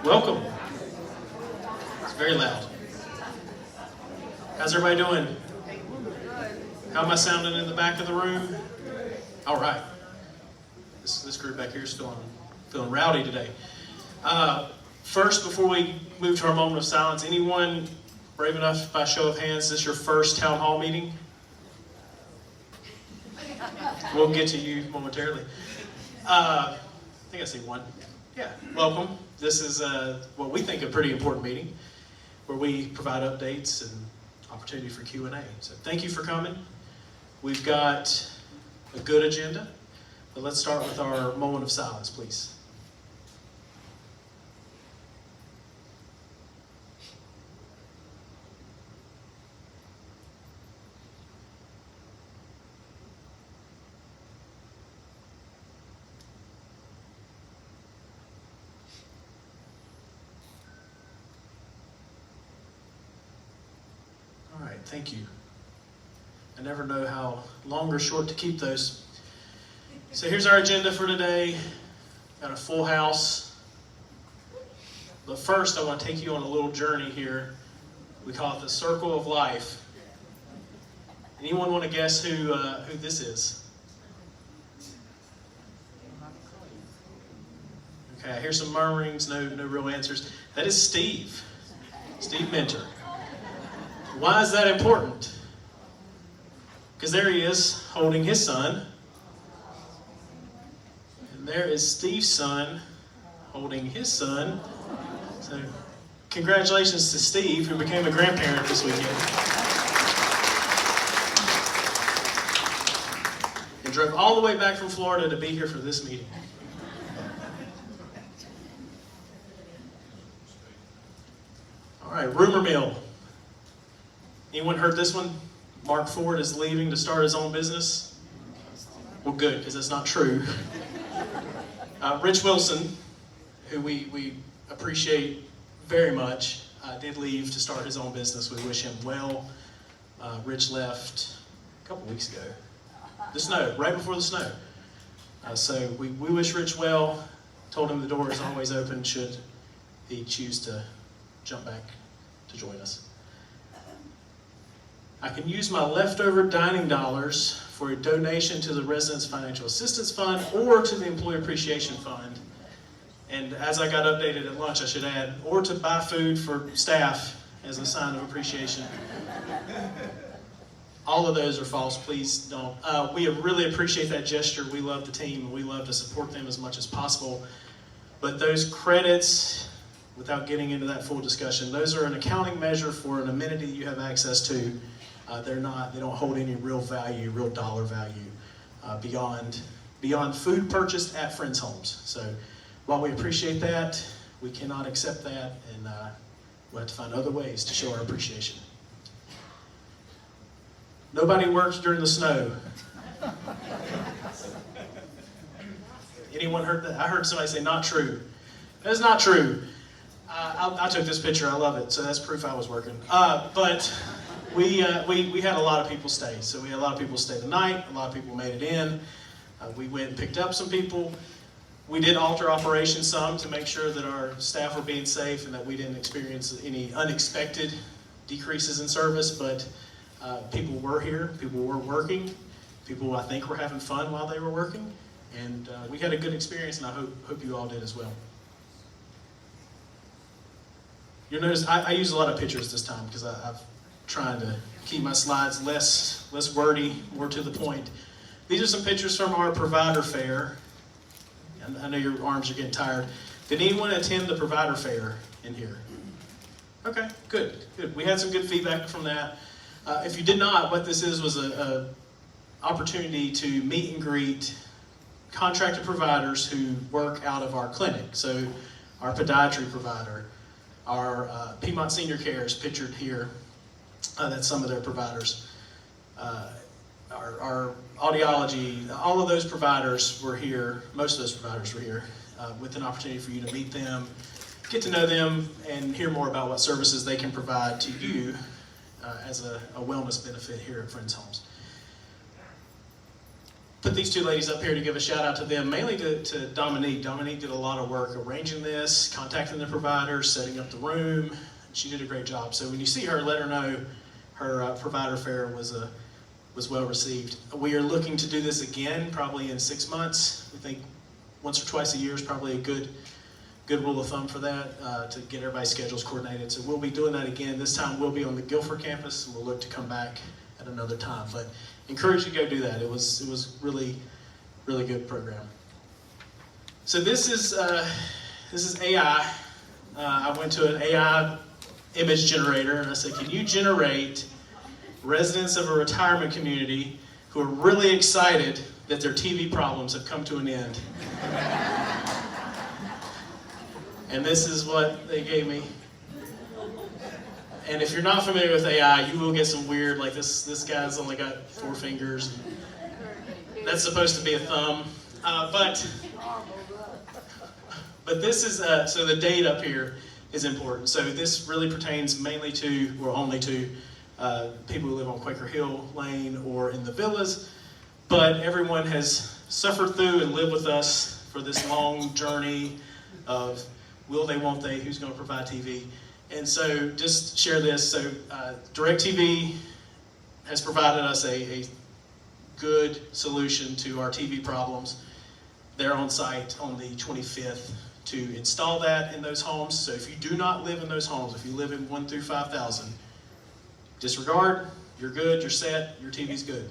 Welcome. It's very loud. How's everybody doing? How am I sounding in the back of the room? All right. This group back here is feeling rowdy today. First, before we move to our moment of silence, anyone brave enough, by show of hands, is this your first town hall meeting? We'll get to you momentarily. I think I see one. Yeah, welcome. This is what we think a pretty important meeting where we provide updates and opportunity for Q&A. So thank you for coming. We've got a good agenda, but let's start with our moment of silence, please. All right, thank you. I never know how long or short to keep those. So here's our agenda for today. Got a full house. But first, I want to take you on a little journey here. We call it the Circle of Life. Anyone want to guess who this is? Okay, I hear some murmurings, no real answers. That is Steve Mentor. Why is that important? Because there he is, holding his son. And there is Steve's son, holding his son. So, congratulations to Steve, who became a grandparent this weekend. And drove all the way back from Florida to be here for this meeting. All right, rumor mill. Anyone heard this one? Mark Ford is leaving to start his own business? Well, good, because that's not true. Rich Wilson, who we appreciate very much, did leave to start his own business. We wish him well. Rich left a couple weeks ago. The snow, right before the snow. So we wish Rich well. Told him the door is always open should he choose to jump back to join us. I can use my leftover dining dollars for a donation to the Residents Financial Assistance Fund or to the Employee Appreciation Fund. And as I got updated at lunch, I should add, or to buy food for staff as a sign of appreciation. All of those are false, please don't. We really appreciate that gesture. We love the team and we love to support them as much as possible. But those credits, without getting into that full discussion, those are an accounting measure for an amenity you have access to. They don't hold any real value, real dollar value beyond food purchased at friends' homes. So while we appreciate that, we cannot accept that, and we'll have to find other ways to show our appreciation. Nobody works during the snow. Anyone heard that? I heard somebody say not true. That's not true. I took this picture, I love it, so that's proof I was working. But we had a lot of people stay. So we had a lot of people stay the night, a lot of people made it in. We went and picked up some people. We did alter operations some to make sure that our staff were being safe and that we didn't experience any unexpected decreases in service, but people were here, people were working, people I think were having fun while they were working, and we had a good experience, and I hope you all did as well. You'll notice I use a lot of pictures this time because I've trying to keep my slides less wordy, more to the point. These are some pictures from our provider fair. And I know your arms are getting tired. Did anyone attend the provider fair in here? Okay, good. We had some good feedback from that. If you did not, what this was a opportunity to meet and greet contracted providers who work out of our clinic. So our podiatry provider, our Piedmont Senior Care is pictured here. That's some of their providers. Our audiology, all of those providers were here, most of those providers were here, with an opportunity for you to meet them, get to know them, and hear more about what services they can provide to you as a wellness benefit here at Friends Homes. put these two ladies up here to give a shout out to them, mainly to Dominique. Dominique did a lot of work arranging this, contacting the providers, setting up the room. She did a great job. So when you see her, let her know her provider fair was well received. We are looking to do this again, probably in 6 months. We think once or twice a year is probably a good rule of thumb for that, to get everybody's schedules coordinated. So we'll be doing that again. This time we'll be on the Guilford campus, and we'll look to come back at another time. But encourage you to go do that. It was really good program. So this is AI. I went to an AI image generator and I said, can you generate residents of a retirement community who are really excited that their TV problems have come to an end? And this is what they gave me. And if you're not familiar with AI, you will get some weird, like this guy's only got 4 fingers. That's supposed to be a thumb. But this is, so the date up here is important. So this really pertains mainly to, or only to, people who live on Quaker Hill Lane or in the villas. But everyone has suffered through and lived with us for this long journey of will they, won't they, who's going to provide TV. And so just share this. So DirecTV has provided us a good solution to our TV problems. They're on site on the 25th to install that in those homes. So if you do not live in those homes, if you live in 1 through 5,000, disregard, you're good, you're set, your TV's good.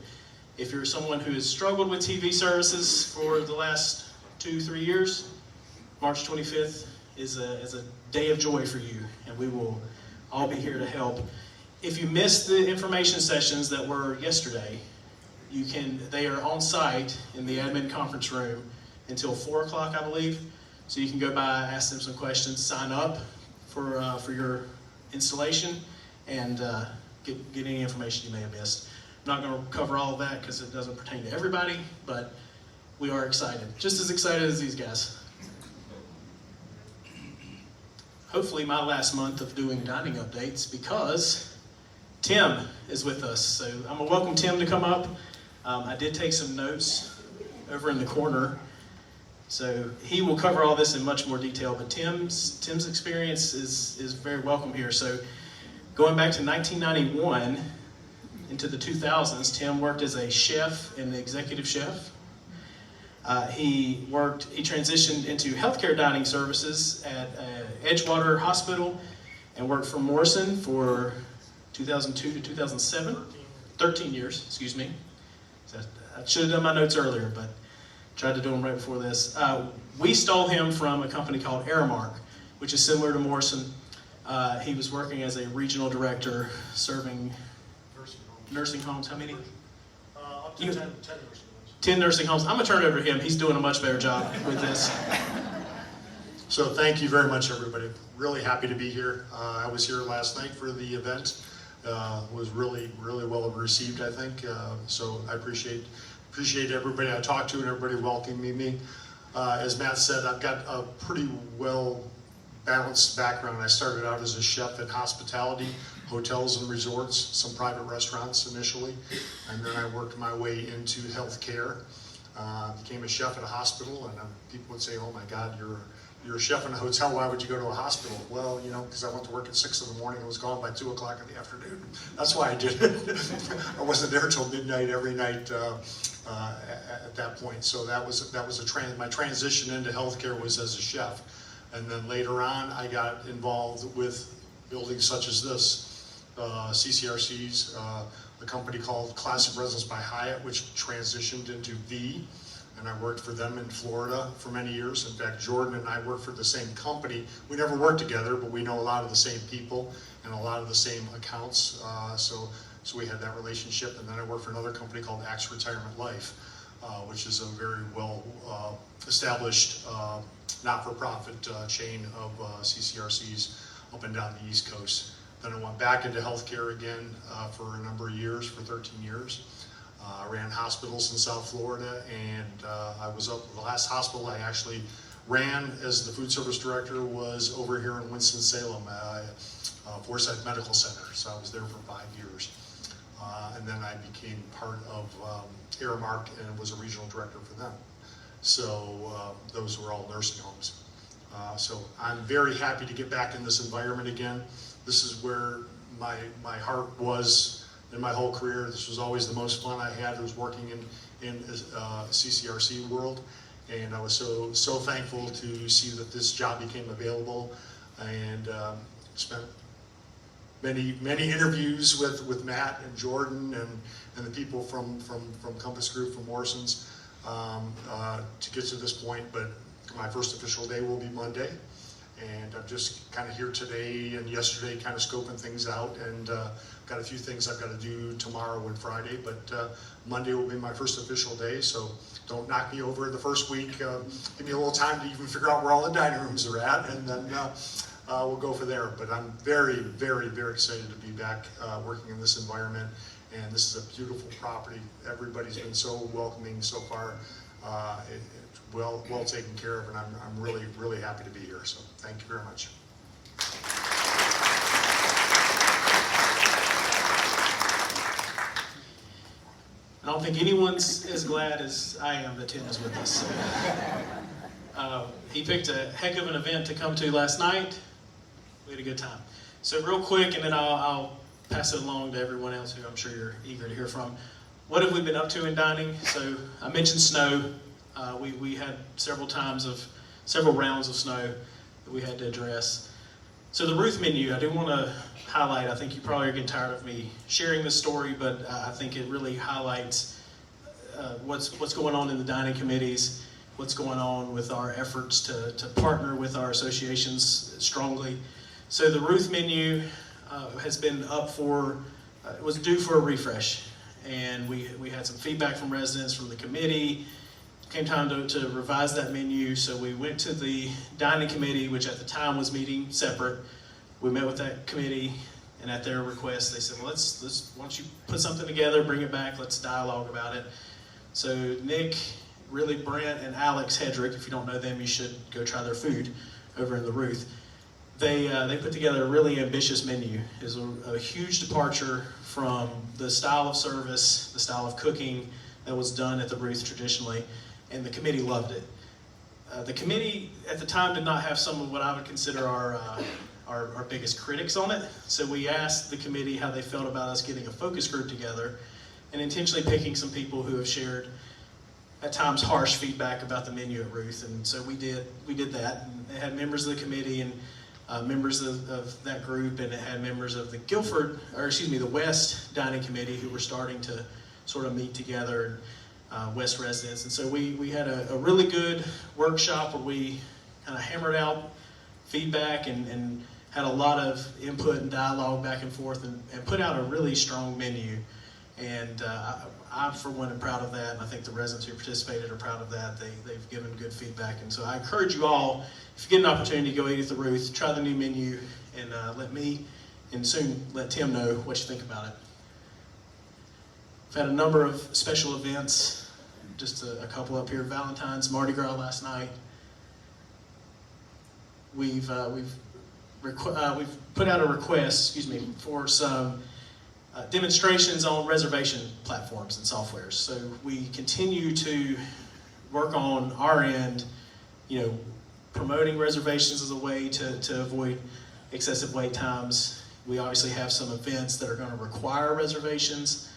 If you're someone who has struggled with TV services for the last 2-3 years, March 25th is a day of joy for you, and we will all be here to help. If you missed the information sessions that were yesterday, they are on site in the admin conference room until 4 o'clock, I believe. So you can go by, ask them some questions, sign up for your installation, and get any information you may have missed. I'm not going to cover all of that because it doesn't pertain to everybody, but we are excited, just as excited as these guys. Hopefully my last month of doing dining updates, because Tim is with us. So I'm going to welcome Tim to come up. I did take some notes over in the corner. So he will cover all this in much more detail, but Tim's experience is very welcome here. So going back to 1991 into the 2000s, Tim worked as a chef and the executive chef. He transitioned into healthcare dining services at Edgewater Hospital and worked for Morrison for 2002 to 2007, 13 years, excuse me. So I should have done my notes earlier, but tried to do them right before this. We stole him from a company called Aramark, which is similar to Morrison. He was working as a regional director serving nursing homes. How many? Up to 10 nursing homes. 10 nursing homes. I'm going to turn it over to him. He's doing a much better job with this. So thank you very much, everybody. Really happy to be here. I was here last night for the event. Was really well received, I think. So I appreciate everybody I talked to and everybody welcoming me. As Matt said, I've got a pretty well balanced background. I started out as a chef in hospitality, hotels and resorts, some private restaurants initially, and then I worked my way into healthcare. Became a chef at a hospital, and people would say, "Oh my God, you're a chef in a hotel. Why would you go to a hospital?" Well, because I went to work at 6 in the morning and was gone by 2 o'clock in the afternoon. That's why I did it. I wasn't there till midnight every night at that point. So that was my transition into healthcare was as a chef, and then later on I got involved with buildings such as this. CCRCs, a company called Classic Residence by Hyatt, which transitioned into V, and I worked for them in Florida for many years. In fact, Jordan and I worked for the same company. We never worked together, but we know a lot of the same people and a lot of the same accounts, so we had that relationship. And then I worked for another company called Axe Retirement Life, which is a very well established not-for-profit chain of CCRCs up and down the East Coast. Then I went back into healthcare again for a number of years, for 13 years. I ran hospitals in South Florida, and I was up, the last hospital I actually ran as the food service director was over here in Winston-Salem, Forsyth Medical Center. So I was there for 5 years. and then I became part of Aramark and was a regional director for them. So those were all nursing homes. So I'm very happy to get back in this environment again. This is where my heart was in my whole career. This was always the most fun I had, was working in CCRC world. And I was so thankful to see that this job became available, and spent many interviews with Matt and Jordan and the people from Compass Group, from Morrison's, to get to this point. But my first official day will be Monday, and I'm just kind of here today and yesterday kind of scoping things out, and got a few things I've got to do tomorrow and Friday, but Monday will be my first official day, so don't knock me over the first week. Give me a little time to even figure out where all the dining rooms are at, and then we'll go from there. But I'm very excited to be back working in this environment, and this is a beautiful property. Everybody's been so welcoming so far. It's well taken care of, and I'm really happy to be here. So thank you very much. I don't think anyone's as glad as I am that Tim is with us. He picked a heck of an event to come to last night. We had a good time. So real quick, and then I'll pass it along to everyone else who I'm sure you're eager to hear from. What have we been up to in dining? So I mentioned snow. We had several rounds of snow that we had to address. So the Ruth menu, I do want to highlight, I think you probably are getting tired of me sharing this story, but I think it really highlights what's going on in the dining committees, what's going on with our efforts to partner with our associations strongly. So the Ruth menu has been up was due for a refresh, and we had some feedback from residents, from the committee. Came time to revise that menu, so we went to the dining committee, which at the time was meeting separate. We met with that committee, and at their request, they said, well, let's once you put something together, bring it back, let's dialogue about it. So Nick, really Brent, and Alex Hedrick, if you don't know them, you should go try their food over in the Ruth. They put together a really ambitious menu. It was a huge departure from the style of service, the style of cooking that was done at the Ruth traditionally, and the committee loved it. The committee at the time did not have some of what I would consider our biggest critics on it. So we asked the committee how they felt about us getting a focus group together and intentionally picking some people who have shared at times harsh feedback about the menu at Ruth. And so we did that, and it had members of the committee and members of that group, and it had members of the West Dining Committee who were starting to sort of meet together, West residents. And so we had a really good workshop where we kind of hammered out feedback and had a lot of input and dialogue back and forth, and put out a really strong menu. And I, for one, am proud of that, and I think the residents who participated are proud of that. They've given good feedback, and so I encourage you all, if you get an opportunity to go eat at the Ruth, try the new menu, and let me, and soon let Tim know what you think about it. We've had a number of special events, just a couple up here. Valentine's, Mardi Gras last night. We've put out a request, for some demonstrations on reservation platforms and softwares. So we continue to work on our end, promoting reservations as a way to avoid excessive wait times. We obviously have some events that are going to require reservations.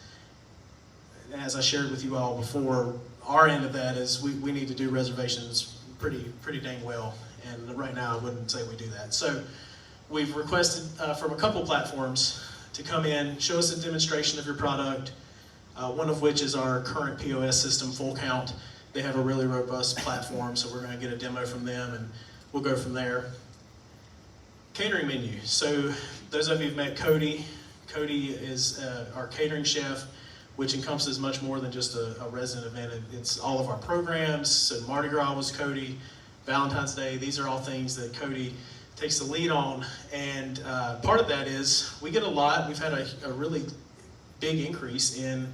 As I shared with you all before, our end of that is we need to do reservations pretty dang well, and right now I wouldn't say we do that. So we've requested from a couple platforms to come in, show us a demonstration of your product, one of which is our current POS system, Full Count. They have a really robust platform, so we're going to get a demo from them, and we'll go from there. Catering menu. So those of you who've met Cody is our catering chef, which encompasses much more than just a resident event. It's all of our programs. So Mardi Gras was Cody, Valentine's Day, these are all things that Cody takes the lead on. And part of that is we get a lot. We've had a really big increase in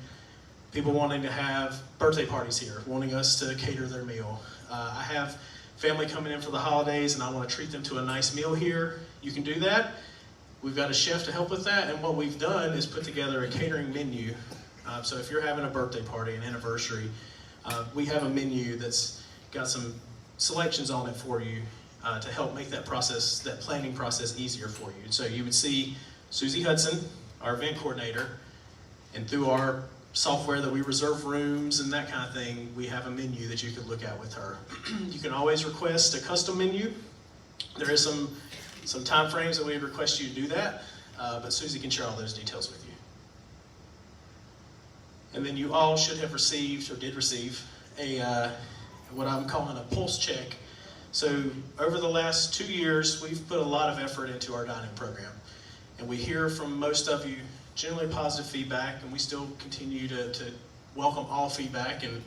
people wanting to have birthday parties here, wanting us to cater their meal. I have family coming in for the holidays and I want to treat them to a nice meal here. You can do that. We've got a chef to help with that, and what we've done is put together a catering menu. So if you're having a birthday party, an anniversary, we have a menu that's got some selections on it for you to help make that process, that planning process, easier for you. So you would see Susie Hudson, our event coordinator, and through our software that we reserve rooms and that kind of thing, we have a menu that you could look at with her. You can always request a custom menu. There is some time frames that we would request you to do that, but Susie can share all those details with you. And then you all should have received, or did receive, a what I'm calling a pulse check. So over the last 2 years, we've put a lot of effort into our dining program. And we hear from most of you generally positive feedback, and we still continue to welcome all feedback. And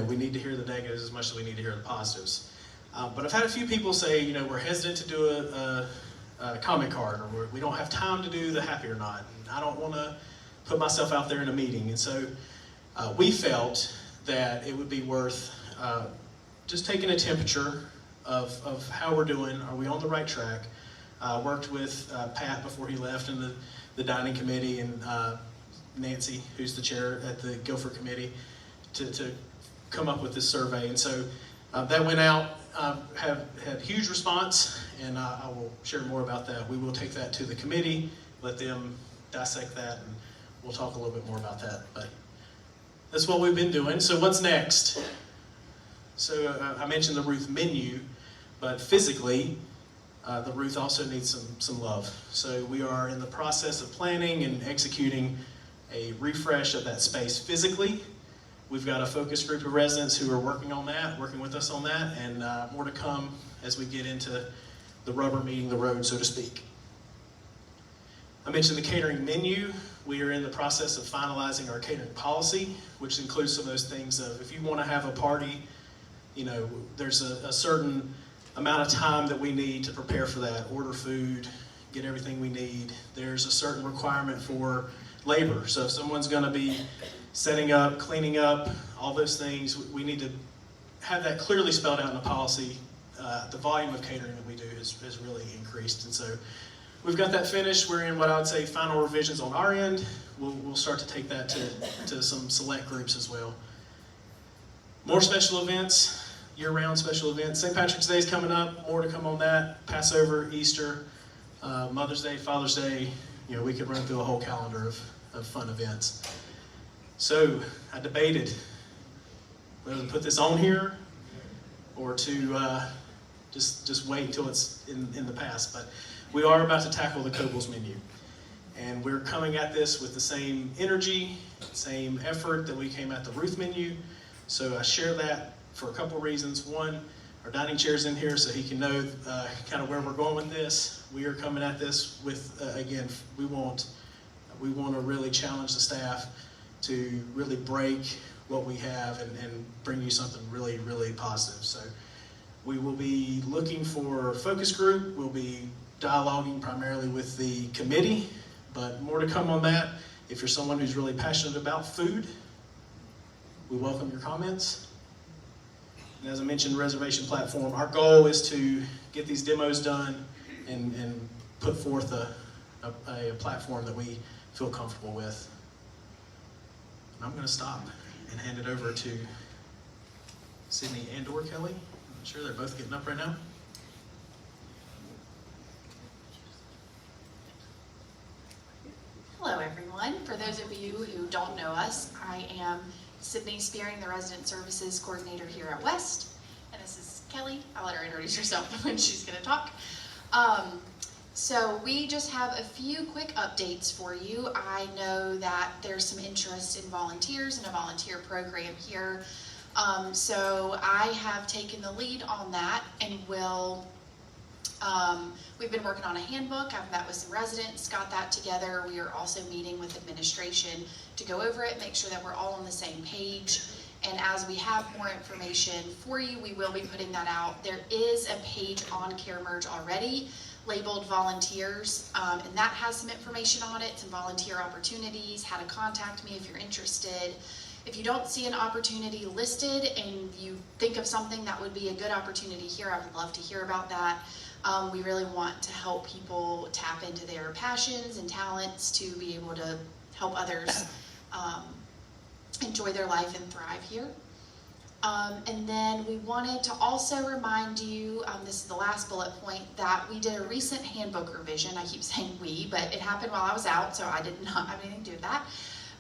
we need to hear the negatives as much as we need to hear the positives. But I've had a few people say, we're hesitant to do a comment card, or we don't have time to do the happy or not. And I don't want to put myself out there in a meeting. And so we felt that it would be worth just taking a temperature of how we're doing. Are we on the right track? Worked with Pat before he left in the dining committee, and Nancy, who's the chair at the Guilford committee, to come up with this survey. And so that went out, had huge response, and I will share more about that. We will take that to the committee, let them dissect that, and we'll talk a little bit more about that. But that's what we've been doing. So what's next? So I mentioned the Ruth menu, but physically, the Ruth also needs some love. So we are in the process of planning and executing a refresh of that space physically. We've got a focus group of residents who are working on that, working with us on that, and more to come as we get into the rubber meeting the road, so to speak. I mentioned the catering menu. We are in the process of finalizing our catering policy, which includes some of those things of if you want to have a party, there's a certain amount of time that we need to prepare for that, order food, get everything we need. There's a certain requirement for labor. So if someone's going to be setting up, cleaning up, all those things, we need to have that clearly spelled out in the policy. The volume of catering that we do has really increased. And so we've got that finished. We're in what I would say final revisions on our end. We'll start to take that to some select groups as well. More special events. Year-round special events. St. Patrick's Day is coming up. More to come on that. Passover, Easter, Mother's Day, Father's Day. We could run through a whole calendar of fun events. So I debated whether to put this on here or to just wait until it's in the past. But we are about to tackle the Kohl's menu. And we're coming at this with the same energy, same effort that we came at the Ruth menu. So I share that for a couple reasons. One, our dining chair's in here so he can know kind of where we're going with this. We are coming at this with, again, we want to really challenge the staff to really break what we have and bring you something really, really positive. So we will be looking for a focus group. We'll be dialoguing primarily with the committee, but more to come on that. If you're someone who's really passionate about food, we welcome your comments. And as I mentioned, reservation platform, our goal is to get these demos done and put forth a platform that we feel comfortable with. And I'm going to stop and hand it over to Sydney and/or Kelly. I'm sure they're both getting up right now. Hello everyone. For those of you who don't know us, I am Sydney Spearing, the Resident Services Coordinator here at West. And this is Kelly. I'll let her introduce herself when she's going to talk. So we just have a few quick updates for you. I know that there's some interest in volunteers and a volunteer program here. So I have taken the lead on that and we've been working on a handbook. I've met with some residents, got that together. We are also meeting with administration to go over it, make sure that we're all on the same page. And as we have more information for you, we will be putting that out. There is a page on CareMerge already labeled volunteers, and that has some information on it, some volunteer opportunities, how to contact me if you're interested. If you don't see an opportunity listed and you think of something that would be a good opportunity here, I would love to hear about that. We really want to help people tap into their passions and talents to be able to help others enjoy their life and thrive here. And then we wanted to also remind you, this is the last bullet point, that we did a recent handbook revision. I keep saying we, but it happened while I was out, so I did not have anything to do with that.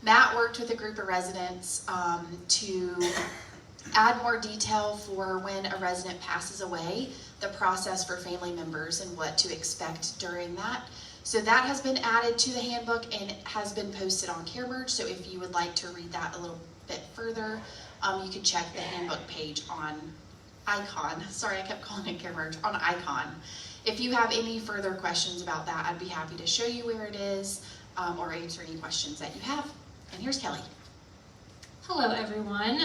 Matt worked with a group of residents to add more detail for when a resident passes away, the process for family members and what to expect during that. So that has been added to the handbook and it has been posted on CareMerge. So if you would like to read that a little bit further, you can check the handbook page on Icon. Sorry, I kept calling it CareMerge, on Icon. If you have any further questions about that, I'd be happy to show you where it is or answer any questions that you have. And here's Kelly. Hello everyone.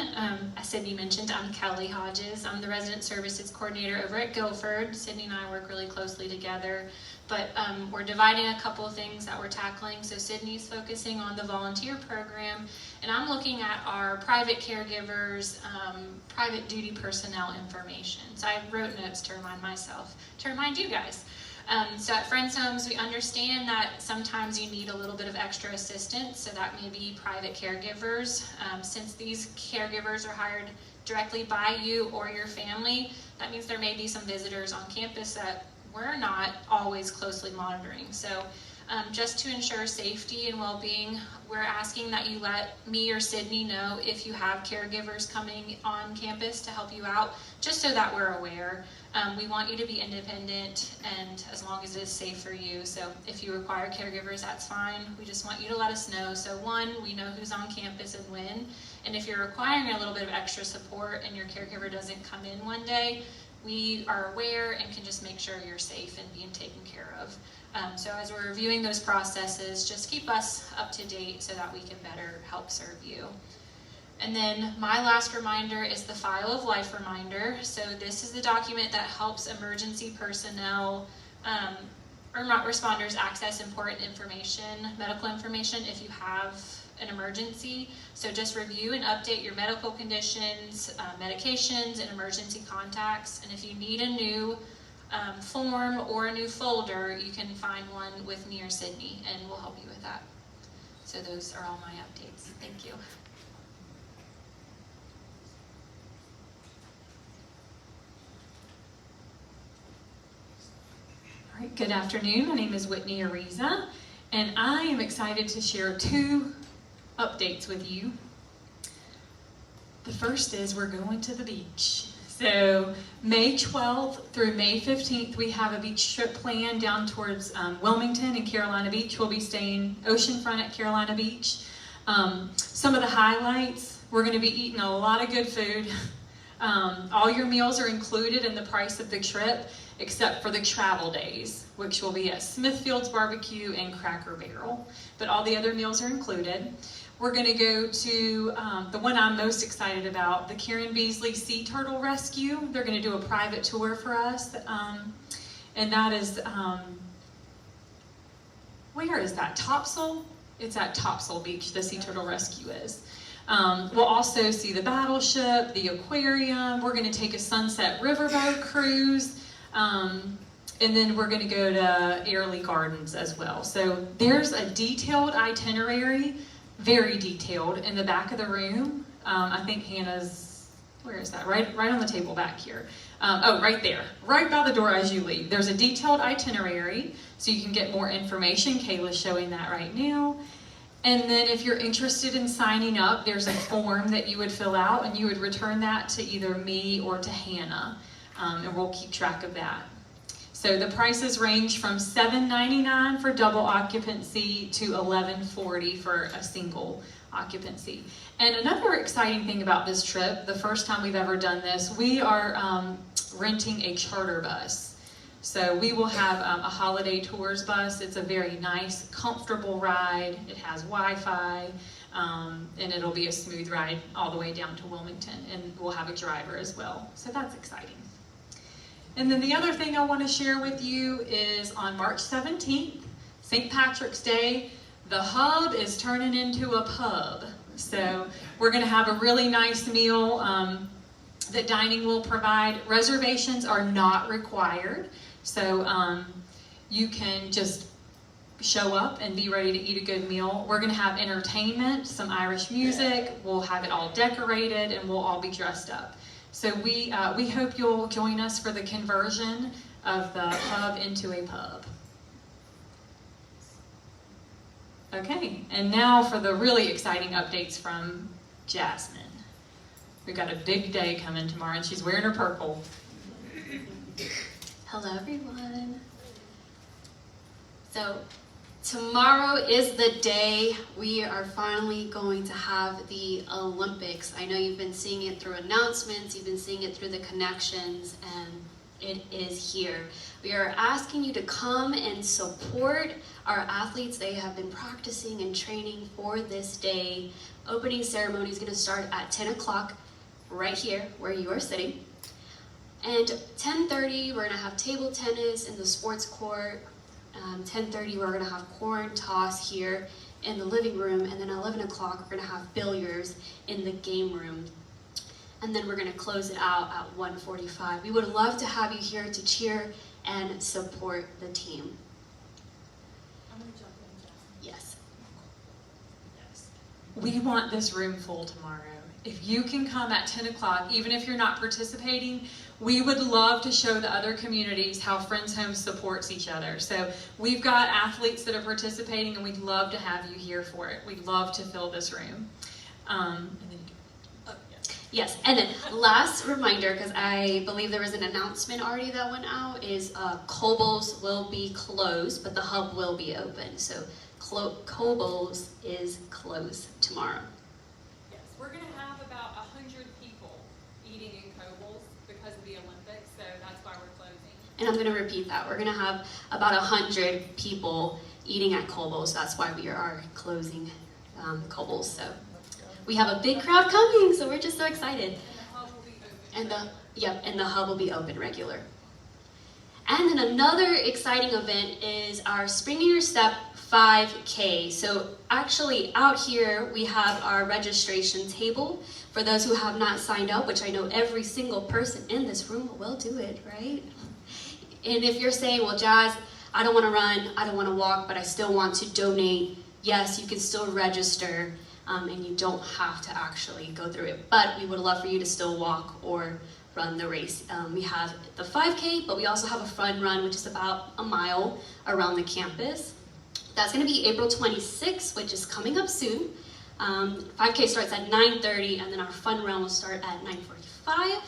As Sydney mentioned, I'm Kelly Hodges. I'm the Resident Services Coordinator over at Guilford. Sydney and I work really closely together, but we're dividing a couple of things that we're tackling. So Sydney's focusing on the volunteer program, and I'm looking at our private caregivers, private duty personnel information. So I wrote notes to remind myself, to remind you guys. So at Friends Homes, we understand that sometimes you need a little bit of extra assistance, so that may be private caregivers. Since these caregivers are hired directly by you or your family, that means there may be some visitors on campus that we're not always closely monitoring. So just to ensure safety and well-being, we're asking that you let me or Sydney know if you have caregivers coming on campus to help you out, just so that we're aware. We want you to be independent, and as long as it is safe for you. So if you require caregivers, that's fine. We just want you to let us know. So one, we know who's on campus and when. And if you're requiring a little bit of extra support and your caregiver doesn't come in one day, we are aware and can just make sure you're safe and being taken care of. So as we're reviewing those processes, just keep us up to date so that we can better help serve you. And then my last reminder is the File of Life reminder. So this is the document that helps emergency personnel or responders access important information, medical information, if you have an emergency. So just review and update your medical conditions, medications, and emergency contacts. And if you need a new form or a new folder, you can find one with me or Sydney, and we'll help you with that. So those are all my updates. Thank you. All right, good afternoon. My name is Whitney Ariza, and I am excited to share 2 updates with you. The first is we're going to the beach. So May 12th through May 15th, we have a beach trip planned down towards Wilmington and Carolina Beach. We'll be staying oceanfront at Carolina Beach. Some of the highlights, we're going to be eating a lot of good food. All your meals are included in the price of the trip, except for the travel days, which will be at Smithfield's Barbecue and Cracker Barrel. But all the other meals are included. We're going to go to the one I'm most excited about, the Karen Beasley Sea Turtle Rescue. They're going to do a private tour for us, and that is, where is that? Topsail? It's at Topsail Beach, the Sea Turtle Rescue is. We'll also see the battleship, the aquarium. We're going to take a Sunset Riverboat cruise, and then we're going to go to Airlie Gardens as well. So there's a detailed itinerary, very detailed, in the back of the room. I think Hannah's, where is that? Right on the table back here. Oh, right there, right by the door as you leave. There's a detailed itinerary, so you can get more information. Kayla's showing that right now. And then if you're interested in signing up, there's a form that you would fill out, and you would return that to either me or to Hannah, and we'll keep track of that. So the prices range from $7.99 for double occupancy to $11.40 for a single occupancy. And another exciting thing about this trip, the first time we've ever done this, we are renting a charter bus. So we will have a Holiday Tours bus. It's a very nice, comfortable ride. It has Wi-Fi, and it'll be a smooth ride all the way down to Wilmington, and we'll have a driver as well. So that's exciting. And then the other thing I want to share with you is on March 17th, St. Patrick's Day, the Hub is turning into a pub. So we're going to have a really nice meal that dining will provide. Reservations are not required. So you can just show up and be ready to eat a good meal. We're gonna have entertainment, some Irish music, we'll have it all decorated, and we'll all be dressed up. So we hope you'll join us for the conversion of the pub into a pub. Okay, and now for the really exciting updates from Jasmine. We've got a big day coming tomorrow, and she's wearing her purple. Hello, everyone. So, tomorrow is the day we are finally going to have the Olympics. I know you've been seeing it through announcements, you've been seeing it through the connections, and it is here. We are asking you to come and support our athletes. They have been practicing and training for this day. Opening ceremony is going to start at 10 o'clock right here where you are sitting. And 10:30, we're going to have table tennis in the sports court. 10:30, we're going to have corn toss here in the living room. And then 11 o'clock, we're going to have billiards in the game room. And then we're going to close it out at 1:45. We would love to have you here to cheer and support the team. I'm gonna jump in, Jasmine. Yes. We want this room full tomorrow. If you can come at 10 o'clock, even if you're not participating, we would love to show the other communities how Friends Home supports each other. So we've got athletes that are participating, and we'd love to have you here for it. We'd love to fill this room. Yes, and then last reminder, because I believe there was an announcement already that went out, is Kobol's will be closed, but the hub will be open. So Kobol's is closed tomorrow. Yes, we're going to have about 100 people eating in Kobol's because of the Olympics, so that's why we're closing. And I'm going to repeat that. We're going to have about 100 people eating at Kobol's. That's why we are closing Kobol's. So we have a big crowd coming, so we're just so excited. And the hub will be open. And the hub will be open regular. And then another exciting event is our Spring in Your Step 5K. So actually out here we have our registration table for those who have not signed up, which I know every single person in this room will do it, right? And if you're saying, well, Jazz, I don't want to run, I don't want to walk, but I still want to donate, yes, you can still register. And you don't have to actually go through it. But we would love for you to still walk or run the race. We have the 5K, but we also have a fun run, which is about a mile around the campus. That's going to be April 26th, which is coming up soon. 5K starts at 9:30, and then our fun run will start at 9:45.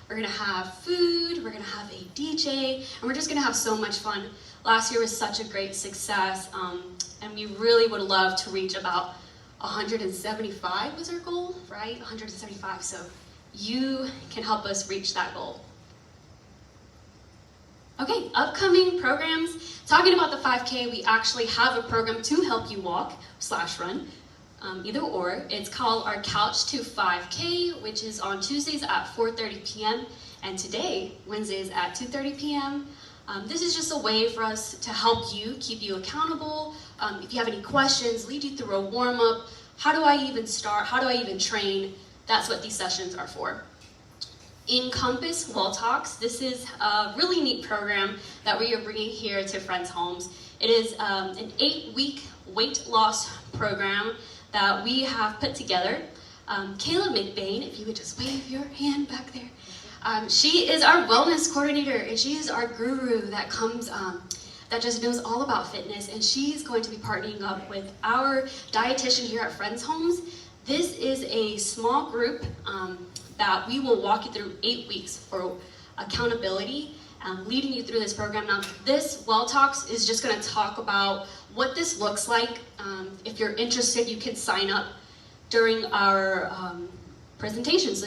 We're going to have food, we're going to have a DJ, and we're just going to have so much fun. Last year was such a great success, and we really would love to reach about 175 was our goal, right? 175, so you can help us reach that goal. Okay, upcoming programs. Talking about the 5K, we actually have a program to help you walk/run, either or. It's called our Couch to 5K, which is on Tuesdays at 4:30 p.m. and today, Wednesdays at 2:30 p.m. This is just a way for us to help you, keep you accountable. If you have any questions, lead you through a warm-up. How do I even start? How do I even train? That's what these sessions are for. Encompass Wall Talks. This is a really neat program that we are bringing here to Friends Homes. It is an 8-week weight loss program that we have put together. Kayla McBain, if you would just wave your hand back there. She is our wellness coordinator, and she is our guru that comes, that just knows all about fitness, and she's going to be partnering up with our dietitian here at Friends Homes. This is a small group that we will walk you through 8 weeks for accountability, leading you through this program. Now, this Well Talks is just going to talk about what this looks like. If you're interested, you can sign up during our presentations.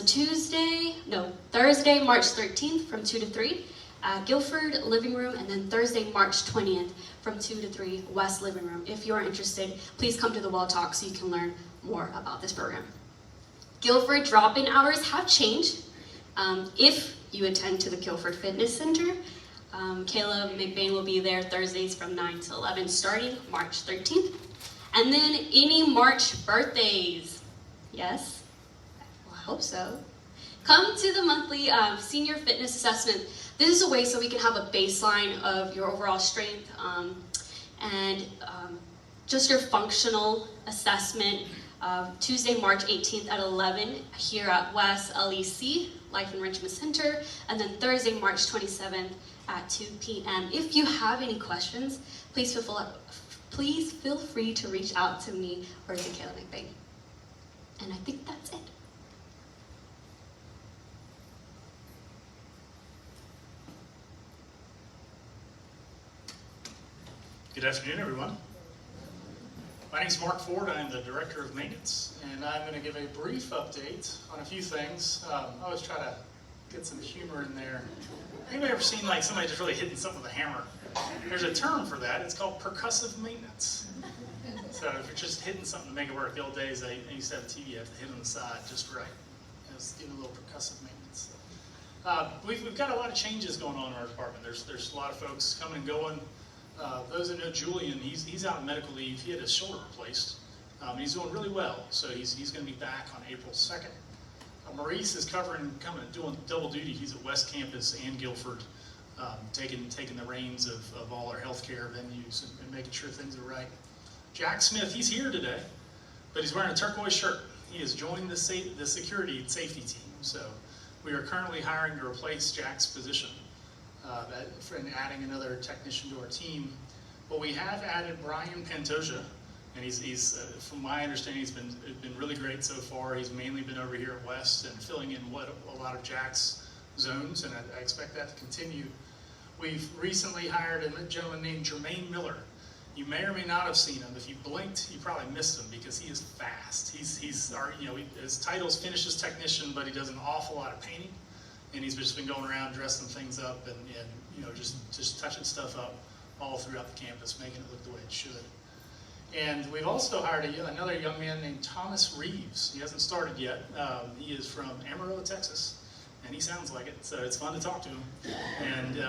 Thursday, March 13th from 2 to 3 at Guilford Living Room, and then Thursday, March 20th from 2 to 3 West Living Room. If you're interested, please come to the Well Talk so you can learn more about this program. Guilford drop-in hours have changed. If you attend to the Guilford Fitness Center, Kayla McBain will be there Thursdays from 9 to 11 starting March 13th. And then any March birthdays, yes, well, I hope so. Come to the monthly senior fitness assessment. This is a way so we can have a baseline of your overall strength and just your functional assessment. Tuesday, March 18th at 11 here at West LEC, Life Enrichment Center, and then Thursday, March 27th at 2 p.m. If you have any questions, please feel free to reach out to me or to Kayla McBain. And I think that's it. Good afternoon, everyone. My name is Mark Ford. I am the Director of Maintenance, and I'm going to give a brief update on a few things. I always try to get some humor in there. Anybody ever seen like somebody just really hitting something with a hammer? There's a term for that. It's called percussive maintenance. So if you're just hitting something to make it work, the old days, I used to have a TV, you have to hit on the side just right. Just give it a little percussive maintenance. We've got a lot of changes going on in our department. There's a lot of folks coming and going. Those that know Julian, he's out on medical leave. He had his shoulder replaced. He's doing really well, so he's going to be back on April 2nd. Maurice is doing double duty. He's at West Campus and Guilford, taking the reins of all our healthcare venues and making sure things are right. Jack Smith, he's here today, but he's wearing a turquoise shirt. He has joined the security and safety team, so we are currently hiring to replace Jack's position. And adding another technician to our team. But we have added Brian Pantoja, and he's from my understanding, he's been really great so far. He's mainly been over here at West and filling in a lot of Jack's zones, and I expect that to continue. We've recently hired a gentleman named Jermaine Miller. You may or may not have seen him. If you blinked, you probably missed him because he is fast. His title's finishes technician, but he does an awful lot of painting. And he's just been going around dressing things up and just touching stuff up all throughout the campus, making it look the way it should. And we've also hired another young man named Thomas Reeves. He hasn't started yet. He is from Amarillo, Texas, and he sounds like it, so it's fun to talk to him. And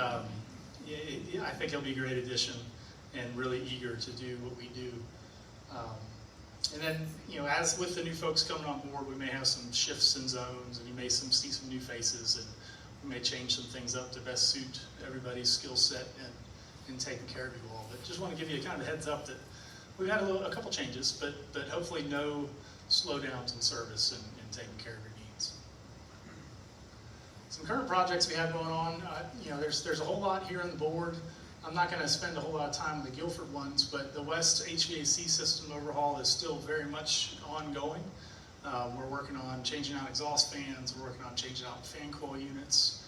I think he'll be a great addition and really eager to do what we do. And then, as with the new folks coming on board, we may have some shifts in zones, and you may see some new faces, and we may change some things up to best suit everybody's skill set and taking care of you all. But just want to give you kind of a heads up that we've had a couple changes, but hopefully no slowdowns in service and taking care of your needs. Some current projects we have going on, there's a whole lot here on the board. I'm not going to spend a whole lot of time on the Guilford ones, but the West HVAC system overhaul is still very much ongoing. We're working on changing out exhaust fans, we're working on changing out fan coil units,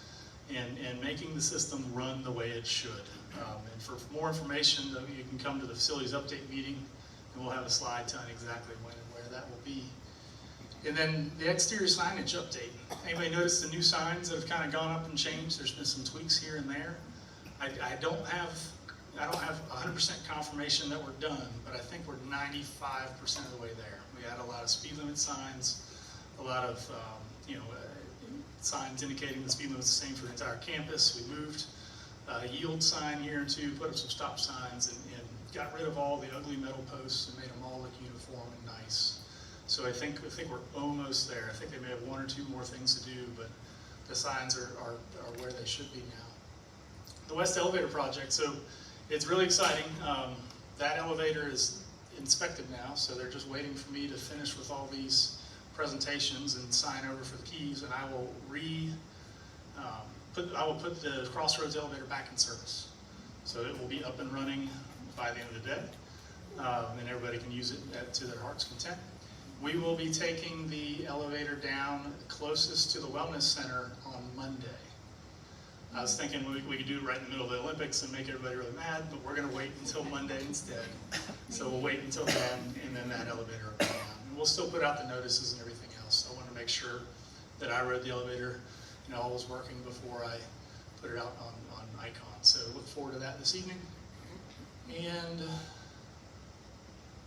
and making the system run the way it should. And for more information, you can come to the facilities update meeting, and we'll have a slide telling exactly when and where that will be. And then the exterior signage update. Anybody notice the new signs that have kind of gone up and changed? There's been some tweaks here and there. I don't have 100% confirmation that we're done, but I think we're 95% of the way there. We had a lot of speed limit signs, a lot of signs indicating the speed limit is the same for the entire campus. We moved a yield sign here too, put up some stop signs, and got rid of all the ugly metal posts and made them all look uniform and nice. So I think we're almost there. I think they may have one or two more things to do, but the signs are where they should be now. The West Elevator project, so it's really exciting. That elevator is inspected now, so they're just waiting for me to finish with all these presentations and sign over for the keys, and I will put the Crossroads elevator back in service. So it will be up and running by the end of the day, and everybody can use it to their heart's content. We will be taking the elevator down closest to the Wellness Center on Monday. I was thinking we could do it right in the middle of the Olympics and make everybody really mad, but we're going to wait until Monday instead. So we'll wait until then, and then that elevator will go down. And we'll still put out the notices and everything else. I want to make sure that I rode the elevator, all was working before I put it out on Icon. So look forward to that this evening. And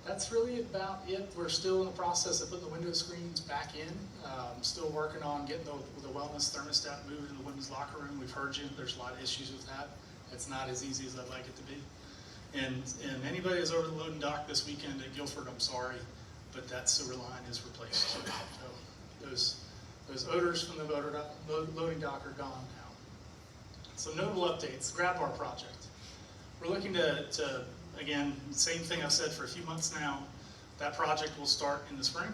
that's really about it. We're still in the process of putting the window screens back in. Still working on getting the wellness thermostat moved in the women's locker room. We've heard you. There's a lot of issues with that. It's not as easy as I'd like it to be. And anybody who's over the loading dock this weekend at Guilford, I'm sorry, but that sewer line is replaced. So those odors from the loading dock are gone now. Some notable updates, Grab Bar project. We're looking to, again, same thing I've said for a few months now, that project will start in the spring.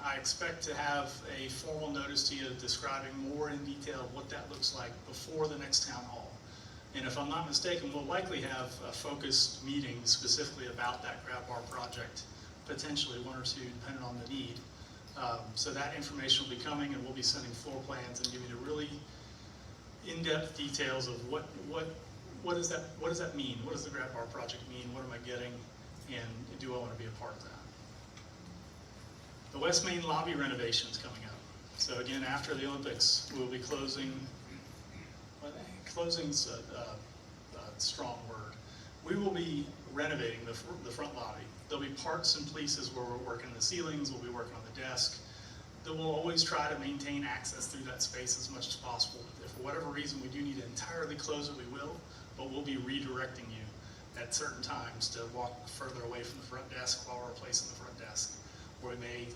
I expect to have a formal notice to you describing more in detail what that looks like before the next town hall. And if I'm not mistaken, we'll likely have a focused meeting specifically about that Grab Bar project, potentially one or two, depending on the need. So that information will be coming, and we'll be sending floor plans and giving you really in-depth details of what does that mean? What does the Grab Bar project mean? What am I getting? And do I want to be a part of that? The West Main lobby renovation is coming up. So again, after the Olympics, we'll be closing. Closing's a strong word. We will be renovating the front lobby. There'll be parts and places where we're working the ceilings, we'll be working on the desk. That we'll always try to maintain access through that space as much as possible. If for whatever reason we do need to entirely close it, we will, but we'll be redirecting you at certain times to walk further away from the front desk while we're replacing the front desk. Or we may,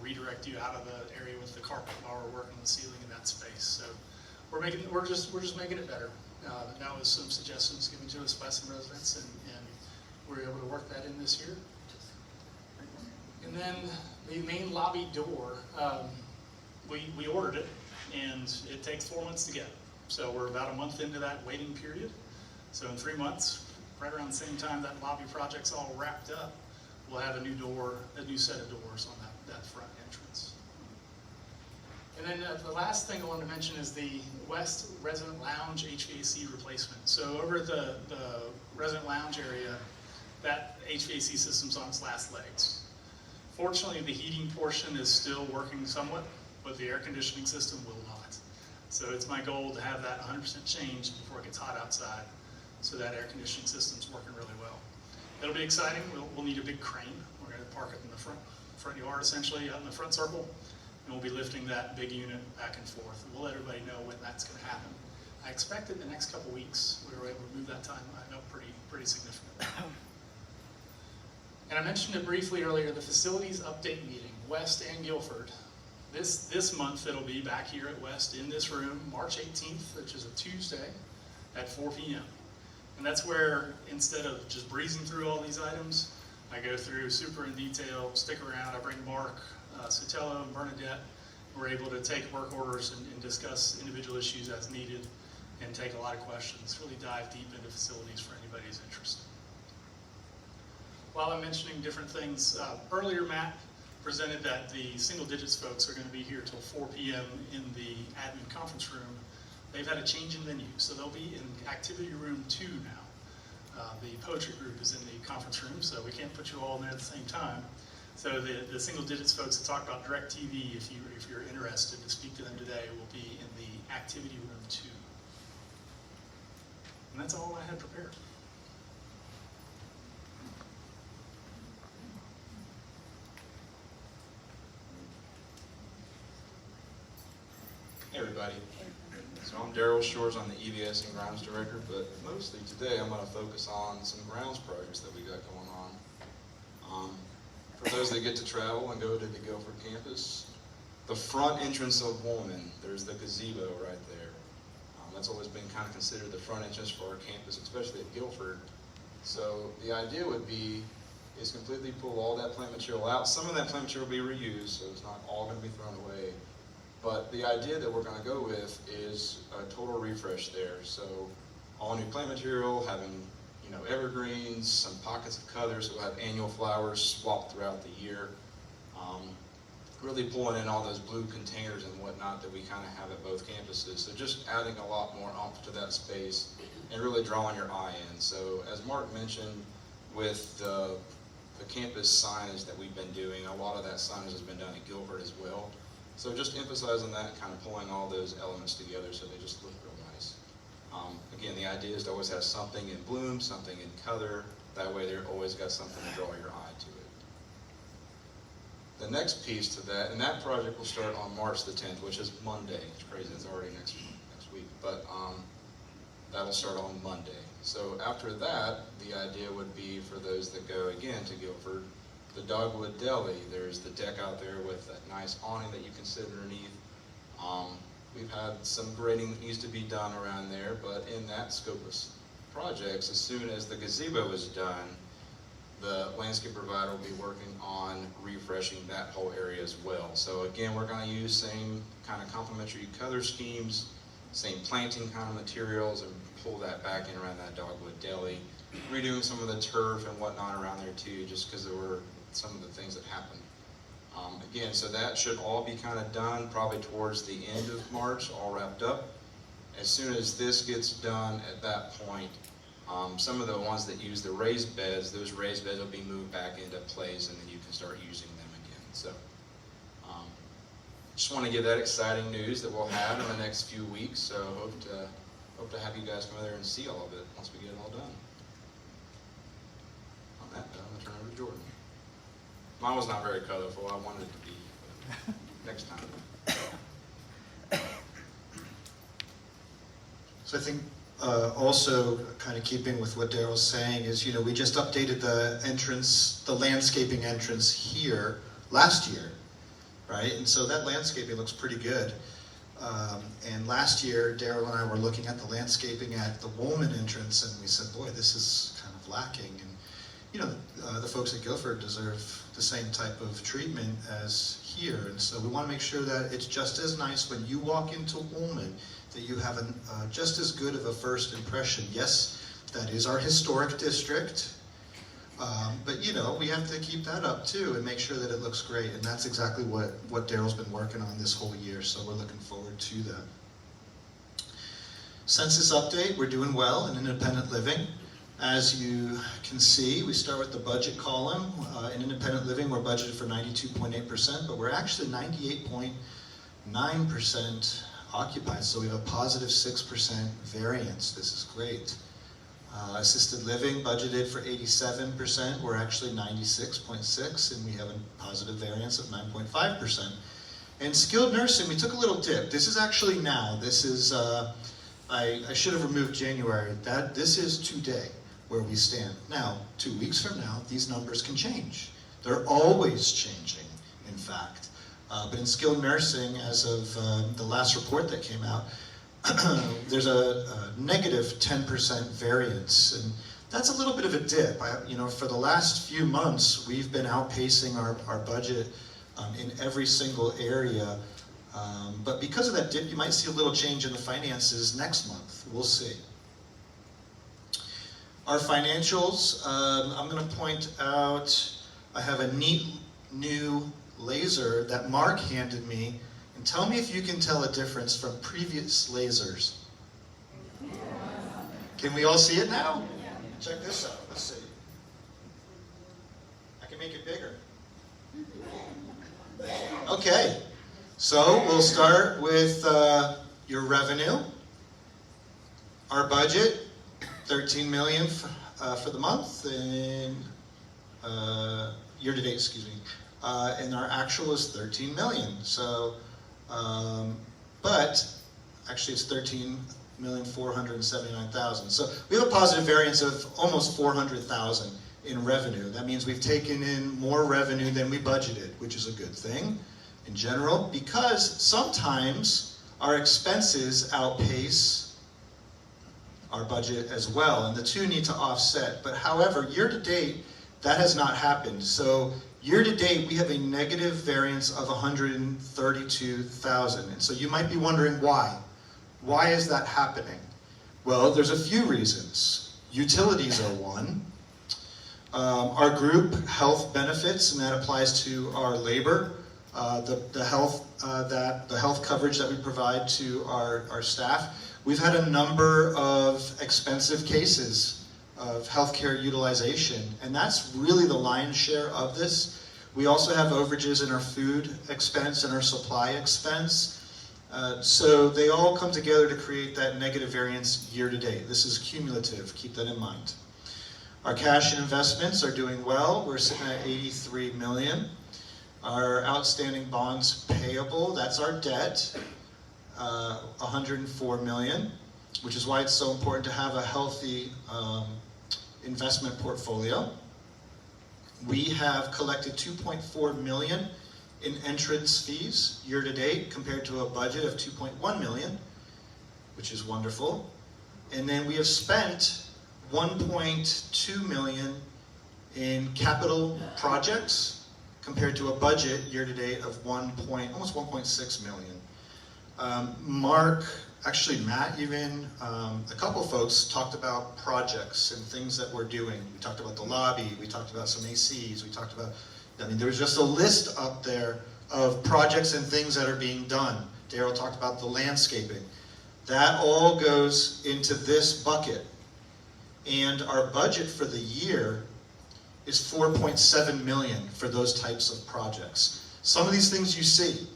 redirect you out of the area with the carpet while we're working on the ceiling in that space. So we're just making it better. That was some suggestions given to us by some residents, and we're able to work that in this year. And then the main lobby door, we ordered it, and it takes 4 months to get. So we're about a month into that waiting period. So in 3 months, right around the same time that lobby project's all wrapped up, we'll have a new set of doors on that front entrance. And then the last thing I wanted to mention is the West Resident Lounge HVAC replacement. So over at the Resident Lounge area, that HVAC system's on its last legs. Fortunately, the heating portion is still working somewhat, but the air conditioning system will not. So it's my goal to have that 100% changed before it gets hot outside, so that air conditioning system's working really well. It'll be exciting. We'll need a big crane. We're going to park it in the front yard, essentially, out in the front circle, and we'll be lifting that big unit back and forth. And we'll let everybody know when that's going to happen. I expect in the next couple weeks we were able to move that timeline up pretty significantly. And I mentioned it briefly earlier, the facilities update meeting, West and Guilford. This month it'll be back here at West in this room, March 18th, which is a Tuesday at 4 p.m. And that's where, instead of just breezing through all these items, I go through super in detail, stick around, I bring Mark, Sotelo, and Bernadette. We're able to take work orders and discuss individual issues as needed and take a lot of questions, really dive deep into facilities for anybody who's interested. While I'm mentioning different things, earlier Matt presented that the single digits folks are going to be here till 4 p.m. in the admin conference room. They've had a change in venue, so they'll be in activity room 2 now. The poetry group is in the conference room, so we can't put you all in there at the same time. So the single digits folks that talk about DirecTV, if you're interested to speak to them today, will be in the activity room 2. And that's all I had prepared. Hey everybody, so I'm Daryl Shores, I'm the EVS and Grounds Director, but mostly today I'm going to focus on some grounds projects that we got going on. For those that get to travel and go to the Guilford campus, the front entrance of Woolman, there's the gazebo right there. That's always been kind of considered the front entrance for our campus, especially at Guilford. So the idea would be is completely pull all that plant material out. Some of that plant material will be reused, so it's not all going to be thrown away. But the idea that we're going to go with is a total refresh there. So all new plant material, having evergreens, some pockets of color, so we'll have annual flowers swapped throughout the year. Really pulling in all those blue containers and whatnot that we kind of have at both campuses. So just adding a lot more oomph to that space and really drawing your eye in. So as Mark mentioned, with the campus signage that we've been doing, a lot of that signage has been done at Guilford as well. So just emphasizing that, kind of pulling all those elements together so they just look real nice. Again, the idea is to always have something in bloom, something in color. That way they're always got something to draw your eye to it. The next piece to that, and that project will start on March the 10th, which is Monday. It's crazy, it's already next week, but that'll start on Monday. So after that, the idea would be for those that go again to Guilford, the Dogwood Deli. There's the deck out there with that nice awning that you can sit underneath. We've had some grading that needs to be done around there, but in that scope of projects, as soon as the gazebo is done, the landscape provider will be working on refreshing that whole area as well. So again, we're gonna use same kind of complementary color schemes, same planting kind of materials, and pull that back in around that dogwood deli. Redoing some of the turf and whatnot around there too, just because there were some of the things that happened. Again, so that should all be kind of done probably towards the end of March, all wrapped up. As soon as this gets done at that point, some of the ones that use the raised beds, those raised beds will be moved back into place and then you can start using them again. So just want to give that exciting news that we'll have in the next few weeks. So hope to have you guys come there and see all of it once we get it all done. On that note, I'm going to turn over to Jordan. Mine was not very colorful. I wanted it to be, but next time. So I think also kind of keeping with what Daryl's saying is, you know, we just updated the entrance, the landscaping entrance here last year, right? And so that landscaping looks pretty good. And last year, Daryl and I were looking at the landscaping at the Woolman entrance, and we said, boy, this is kind of lacking. And you know, the folks at Guilford deserve the same type of treatment as here. And so we want to make sure that it's just as nice when you walk into Woolman, that you have just as good of a first impression. Yes, that is our historic district, but you know, we have to keep that up too and make sure that it looks great. And that's exactly what Daryl's been working on this whole year, so we're looking forward to that. Census update, we're doing well in independent living. As you can see, we start with the budget column. In independent living, we're budgeted for 92.8%, but we're actually 98.9% occupied, so we have a positive 6% variance. This is great. Assisted living budgeted for 87%, we're actually 96.6%, and we have a positive variance of 9.5%. And skilled nursing, we took a little dip. This is actually now. This is, I should have removed January. This is today where we stand. Now, 2 weeks from now, these numbers can change. They're always changing, in fact. But in skilled nursing, as of the last report that came out, there's a negative 10% variance, and that's a little bit of a dip. You know, for the last few months, we've been outpacing our budget in every single area. But because of that dip, you might see a little change in the finances next month. We'll see. Our financials, I'm going to point out, I have a neat new laser that Mark handed me, and tell me if you can tell a difference from previous lasers. Can we all see it now? Check this out. Let's see. I can make it bigger. Okay, so we'll start with your revenue. Our budget, $13 million for the month, and year-to-date, excuse me. And our actual is $13 million. So, but actually it's $13,479,000. So we have a positive variance of almost $400,000 in revenue. That means we've taken in more revenue than we budgeted, which is a good thing in general, because sometimes our expenses outpace our budget as well, and the two need to offset. But however, year to date, that has not happened. So year to date, we have a negative variance of $132,000. And so you might be wondering why. Why is that happening? Well, there's a few reasons. Utilities are one. Our group health benefits, and that applies to our labor, the health coverage that we provide to our staff. We've had a number of expensive cases of healthcare utilization, and that's really the lion's share of this. We also have overages in our food expense and our supply expense. So they all come together to create that negative variance year to date. This is cumulative, keep that in mind. Our cash and investments are doing well. We're sitting at $83 million. Our outstanding bonds payable, that's our debt, $104 million, which is why it's so important to have a healthy investment portfolio. We have collected $2.4 million in entrance fees year to date compared to a budget of 2.1 million, which is wonderful. And then we have spent 1.2 million in capital projects compared to a budget year to date of almost 1.6 million. Mark, actually Matt even, a couple folks talked about projects and things that we're doing. We talked about the lobby, we talked about some ACs, we talked about, I mean, there was just a list up there of projects and things that are being done. Daryl talked about the landscaping. That all goes into this bucket. And our budget for the year is 4.7 million for those types of projects. Some of these things you see,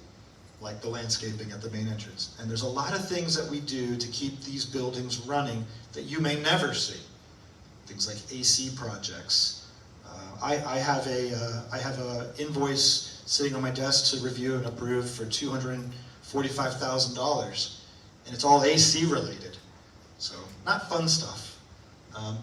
like the landscaping at the main entrance. And there's a lot of things that we do to keep these buildings running that you may never see. Things like AC projects. I have a invoice sitting on my desk to review and approve for $245,000, and it's all AC related. So not fun stuff,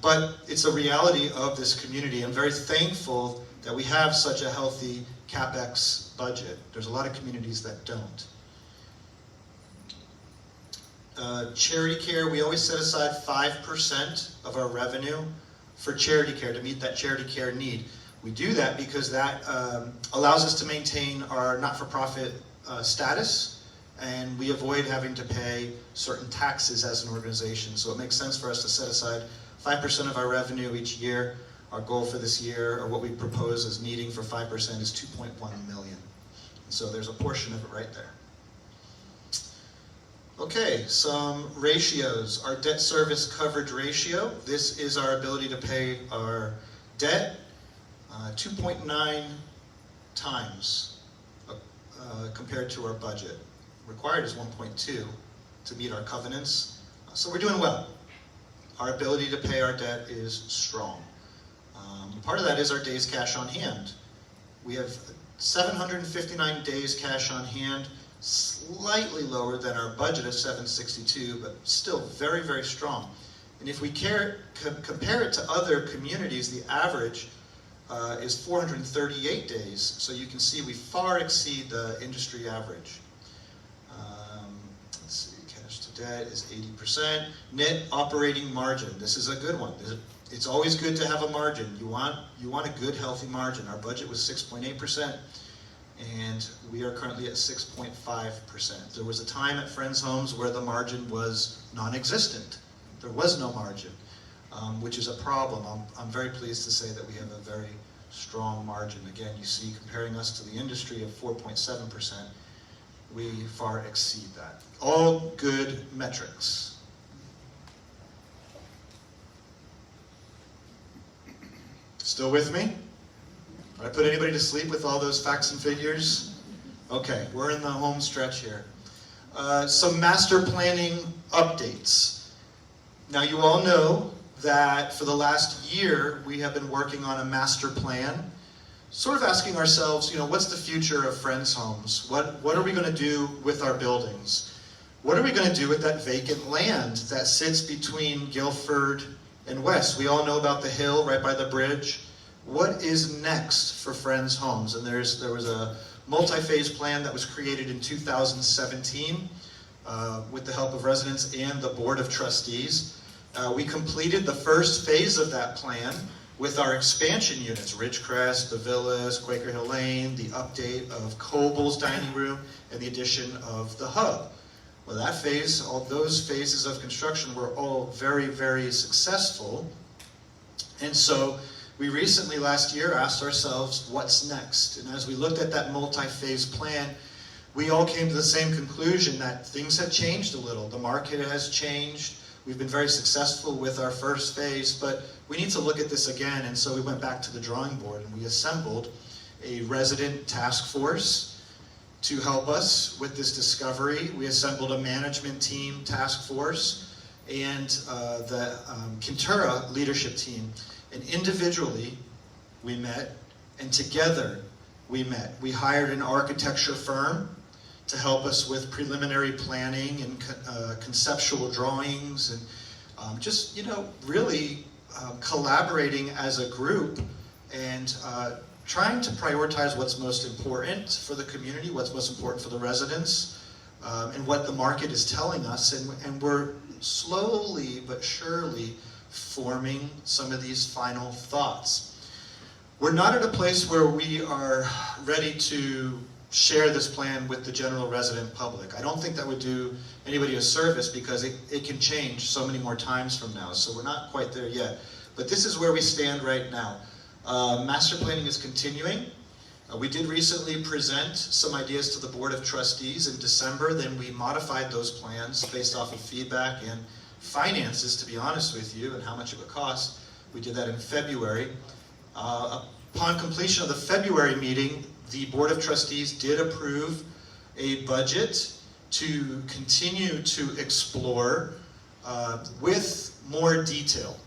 but it's a reality of this community. I'm very thankful that we have such a healthy CapEx budget. There's a lot of communities that don't. Charity care, we always set aside 5% of our revenue for charity care, to meet that charity care need. We do that because that allows us to maintain our not-for-profit status, and we avoid having to pay certain taxes as an organization. So it makes sense for us to set aside 5% of our revenue each year. Our goal for this year, or what we propose as needing for 5%, is 2.1 million. So there's a portion of it right there. Okay, some ratios. Our debt service coverage ratio. This is our ability to pay our debt. 2.9 times compared to our budget. Required is 1.2 to meet our covenants. So we're doing well. Our ability to pay our debt is strong. Part of that is our days cash on hand. We have 759 days cash on hand, slightly lower than our budget of 762, but still very, very strong. And if we compare it to other communities, the average is 438 days. So you can see we far exceed the industry average. Let's see, cash to debt is 80%. Net operating margin, this is a good one. It's always good to have a margin. You want a good, healthy margin. Our budget was 6.8%, and we are currently at 6.5%. There was a time at Friends Homes where the margin was non-existent. There was no margin, which is a problem. I'm very pleased to say that we have a very strong margin. Again, you see, comparing us to the industry of 4.7%, we far exceed that. All good metrics. Still with me? Did I put anybody to sleep with all those facts and figures? Okay, we're in the home stretch here. Some master planning updates. Now you all know that for the last year we have been working on a master plan, sort of asking ourselves, what's the future of Friends Homes? What are we going to do with our buildings? What are we going to do with that vacant land that sits between Guilford and West? We all know about the hill right by the bridge. What is next for Friends Homes? And there was a multi-phase plan that was created in 2017 with the help of residents and the Board of Trustees. We completed the first phase of that plan with our expansion units, Ridgecrest, the Villas, Quaker Hill Lane, the update of Coble's dining room, and the addition of the hub. Well, that phase, all those phases of construction were all very, very successful. And so we recently, last year, asked ourselves, what's next? And as we looked at that multi-phase plan, we all came to the same conclusion that things have changed a little. The market has changed. We've been very successful with our first phase, but we need to look at this again. And so we went back to the drawing board and we assembled a resident task force to help us with this discovery. We assembled a management team task force and the Kintura leadership team. And individually we met, and together we met. We hired an architecture firm to help us with preliminary planning and conceptual drawings, and just really collaborating as a group and trying to prioritize what's most important for the community, what's most important for the residents, and what the market is telling us, and we're slowly but surely forming some of these final thoughts. We're not at a place where we are ready to share this plan with the general resident public. I don't think that would do anybody a service because it can change so many more times from now, so we're not quite there yet. But this is where we stand right now. Master planning is continuing. We did recently present some ideas to the Board of Trustees in December, then we modified those plans based off of feedback and finances, to be honest with you, and how much it would cost. We did that in February. Upon completion of the February meeting, the Board of Trustees did approve a budget to continue to explore with more detail.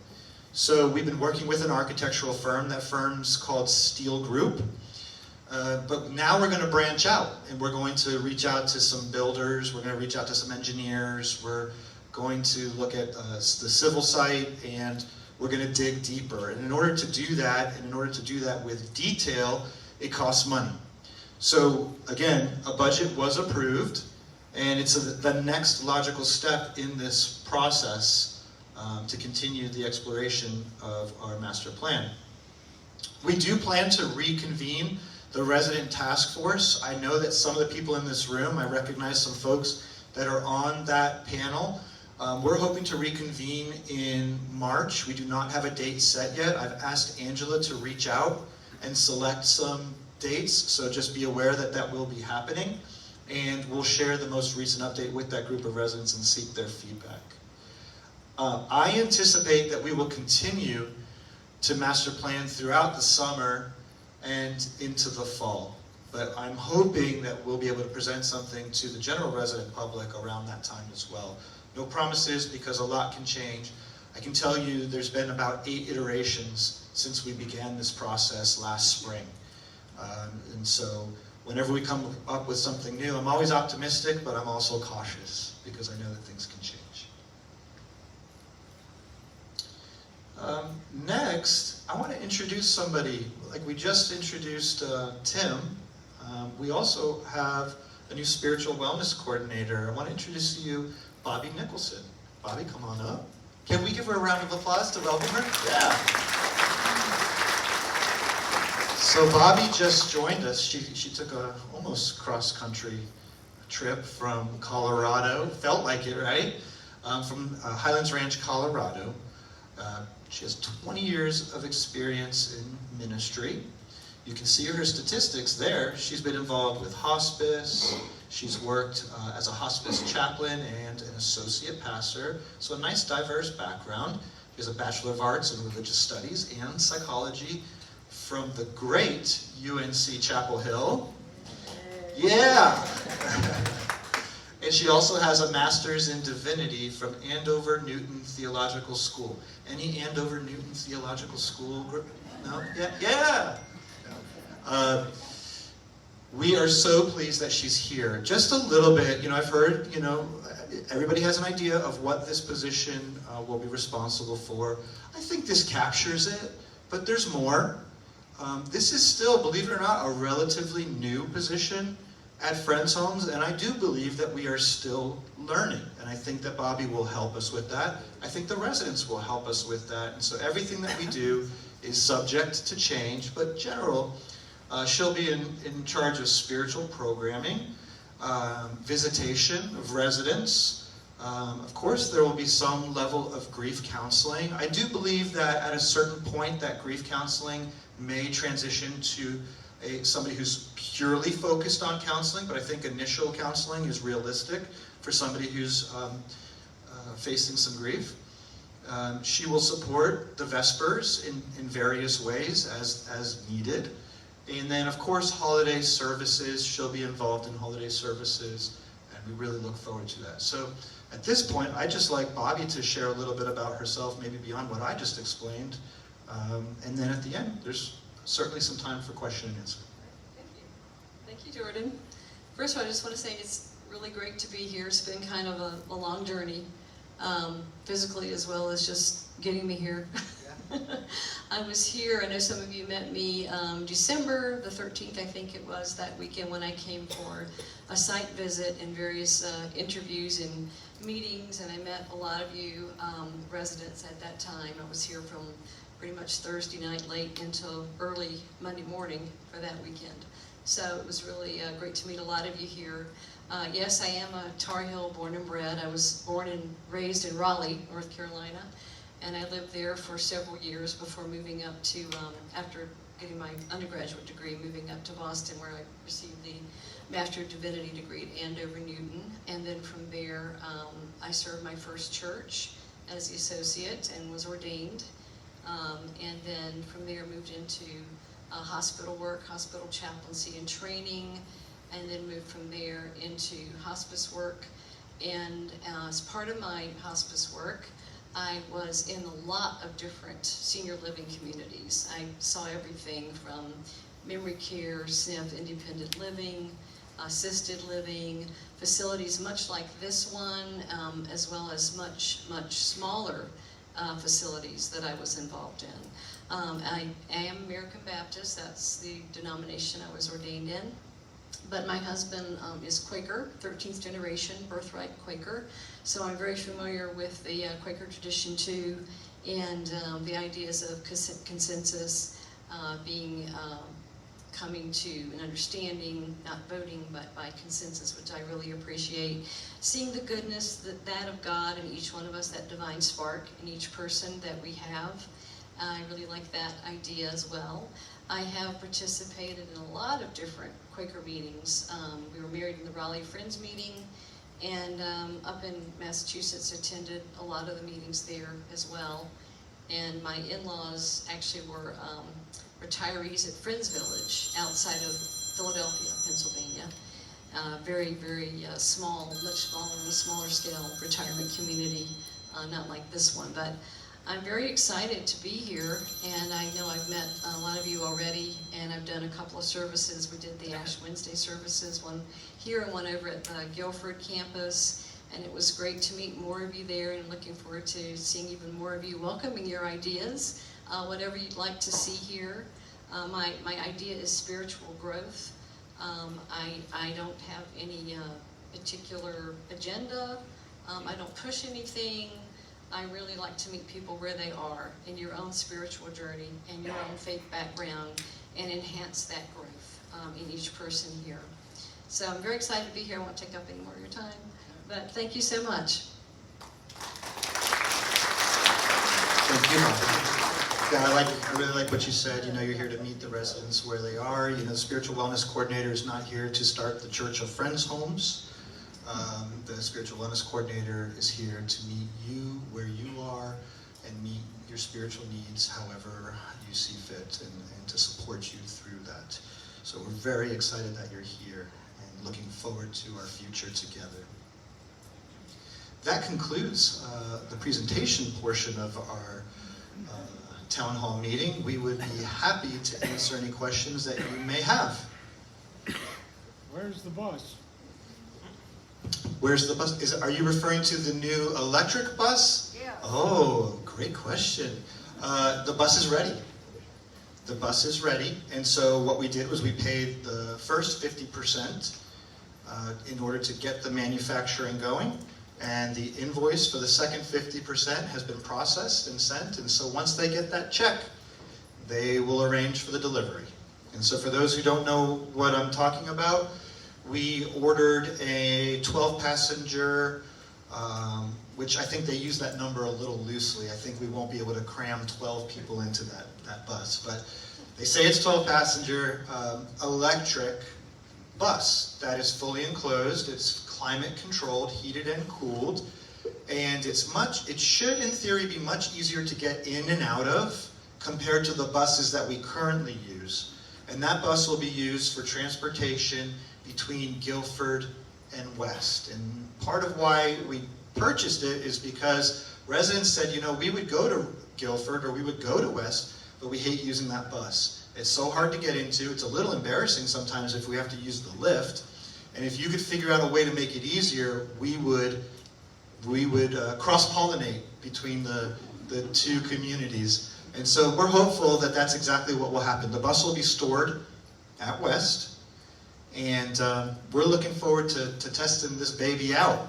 So we've been working with an architectural firm. That firm's called Steel Group. But now we're going to branch out, and we're going to reach out to some builders, we're going to reach out to some engineers, we're going to look at the civil site, and we're going to dig deeper. And in order to do that, and in order to do that with detail, it costs money. So again, a budget was approved, and it's the next logical step in this process to continue the exploration of our master plan. We do plan to reconvene the resident task force. I know that some of the people in this room, I recognize some folks that are on that panel. We're hoping to reconvene in March. We do not have a date set yet. I've asked Angela to reach out and select some dates, so just be aware that that will be happening. And we'll share the most recent update with that group of residents and seek their feedback. I anticipate that we will continue to master plan throughout the summer and into the fall. But I'm hoping that we'll be able to present something to the general resident public around that time as well. No promises, because a lot can change. I can tell you there's been about 8 iterations since we began this process last spring. And so whenever we come up with something new, I'm always optimistic, but I'm also cautious because I know that things can change. Next, I want to introduce somebody. Like we just introduced Tim. We also have a new spiritual wellness coordinator. I want to introduce to you Bobby Nicholson. Bobby, come on up. Can we give her a round of applause to welcome her? Yeah. So Bobby just joined us. She took a almost cross-country trip from Colorado. Felt like it, right? From Highlands Ranch, Colorado. She has 20 years of experience in ministry. You can see her statistics there. She's been involved with hospice. She's worked as a hospice chaplain and an associate pastor. So a nice diverse background. She has a Bachelor of Arts in Religious Studies and Psychology from the great UNC Chapel Hill. Yeah! And she also has a Master's in Divinity from Andover Newton Theological School. Any Andover Newton Theological School group? No? Yeah! We are so pleased that she's here. Just a little bit, I've heard, everybody has an idea of what this position will be responsible for. I think this captures it, but there's more. This is still, believe it or not, a relatively new position at Friends Homes, and I do believe that we are still learning, and I think that Bobby will help us with that. I think the residents will help us with that, and so everything that we do is subject to change, but she'll be in charge of spiritual programming, visitation of residents. Of course, there will be some level of grief counseling. I do believe that at a certain point that grief counseling may transition to somebody who's purely focused on counseling, but I think initial counseling is realistic for somebody who's facing some grief. She will support the Vespers in various ways as needed. And then, of course, holiday services. She'll be involved in holiday services, and we really look forward to that. So at this point, I'd just like Bobby to share a little bit about herself, maybe beyond what I just explained. And then at the end, there's certainly some time for question and answer. Thank you. Thank you, Jordan. First of all, I just want to say it's really great to be here. It's been kind of a long journey, physically as well as just getting me here. I was here, I know some of you met me December the 13th, I think it was, that weekend when I came for a site visit and various interviews and meetings, and I met a lot of you residents at that time. I was here from pretty much Thursday night late until early Monday morning for that weekend. So it was really great to meet a lot of you here. Yes, I am a Tar Heel born and bred. I was born and raised in Raleigh, North Carolina, and I lived there for several years before moving up to, after getting my undergraduate degree, moving up to Boston, where I received the Master of Divinity degree at Andover Newton. And then from there, I served my first church as the associate and was ordained. And then from there moved into hospital work, hospital chaplaincy and training, and then moved from there into hospice work. And as part of my hospice work, I was in a lot of different senior living communities. I saw everything from memory care, SNF, independent living, assisted living, facilities much like this one, as well as much smaller facilities that I was involved in. I am American Baptist, that's the denomination I was ordained in. But my husband is Quaker, 13th generation, birthright Quaker. So I'm very familiar with the Quaker tradition too, and the ideas of consensus being coming to an understanding, not voting, but by consensus, which I really appreciate. Seeing the goodness that of God in each one of us, that divine spark in each person that we have. I really like that idea as well. I have participated in a lot of different Quaker meetings. We were married in the Raleigh Friends meeting, and up in Massachusetts attended a lot of the meetings there as well. And my in-laws actually were retirees at Friends Village outside of Philadelphia, Pennsylvania. Very small, much smaller, on a smaller scale retirement community, not like this one. But I'm very excited to be here, and I know I've met a lot of you already, and I've done a couple of services. We did the Ash Wednesday services, one here and one over at the Guilford campus, and it was great to meet more of you there, and looking forward to seeing even more of you, welcoming your ideas, whatever you'd like to see here. My idea is spiritual growth. I don't have any particular agenda. I don't push anything. I really like to meet people where they are in your own spiritual journey and your own faith background, and enhance that growth in each person here. So I'm very excited to be here. I won't take up any more of your time, but thank you so much. Thank you, Martha. Yeah, I really like what you said. You know, you're here to meet the residents where they are. You know, the spiritual wellness coordinator is not here to start the Church of Friends homes. The spiritual wellness coordinator is here to meet you where you are and meet your spiritual needs however you see fit, and to support you through that. So we're very excited that you're here and looking forward to our future together. That concludes the presentation portion of our town hall meeting. We would be happy to answer any questions that you may have. Where's the bus? Where's the bus? Are you referring to the new electric bus? Yeah. Oh, great question. The bus is ready. The bus is ready, and so what we did was we paid the first 50% in order to get the manufacturing going, and the invoice for the second 50% has been processed and sent, and so once they get that check, they will arrange for the delivery. And so for those who don't know what I'm talking about, we ordered a 12-passenger, which I think they use that number a little loosely. I think we won't be able to cram 12 people into that bus, but they say it's 12-passenger electric bus that is fully enclosed. It's climate controlled, heated and cooled, and it should in theory be much easier to get in and out of compared to the buses that we currently use. And that bus will be used for transportation between Guilford and West. And part of why we purchased it is because residents said, you know, we would go to Guilford or we would go to West, but we hate using that bus. It's so hard to get into. It's a little embarrassing sometimes if we have to use the lift. And if you could figure out a way to make it easier, we would cross-pollinate between the two communities And so we're hopeful that that's exactly what will happen. The bus will be stored at West, and we're looking forward to testing this baby out.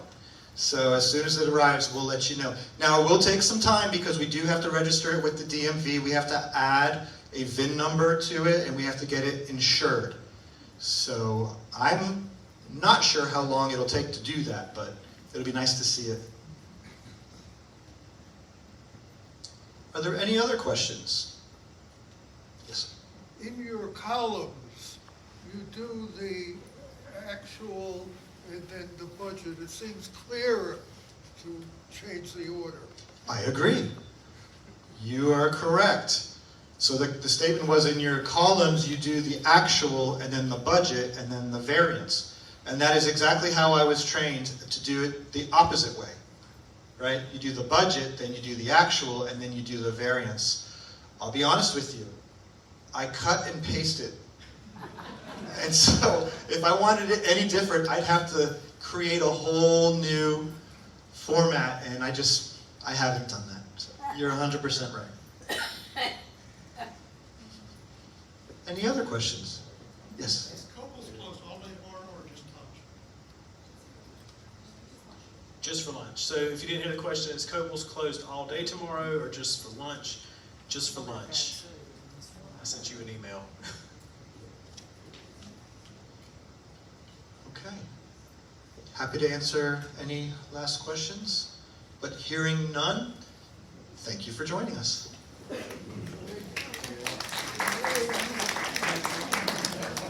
So as soon as it arrives, we'll let you know. Now, it will take some time because we do have to register it with the DMV. We have to add a VIN number to it, and we have to get it insured. So I'm not sure how long it'll take to do that, but it'll be nice to see it. Are there any other questions? Yes. In your columns, you do the actual and then the budget. It seems clearer to change the order. I agree. You are correct. So the statement was, in your columns, you do the actual and then the budget and then the variance. And that is exactly how I was trained to do it the opposite way, right? You do the budget, then you do the actual, and then you do the variance. I'll be honest with you. I cut and pasted. And so if I wanted it any different, I'd have to create a whole new format, and I haven't done that. So you're 100% right. Any other questions? Yes? Is Coble's closed all day tomorrow or just lunch? Just for lunch. So if you didn't hear the question, is Coble's closed all day tomorrow or just for lunch? Just for lunch. I sent you an email. Okay. Happy to answer any last questions, but hearing none, thank you for joining us.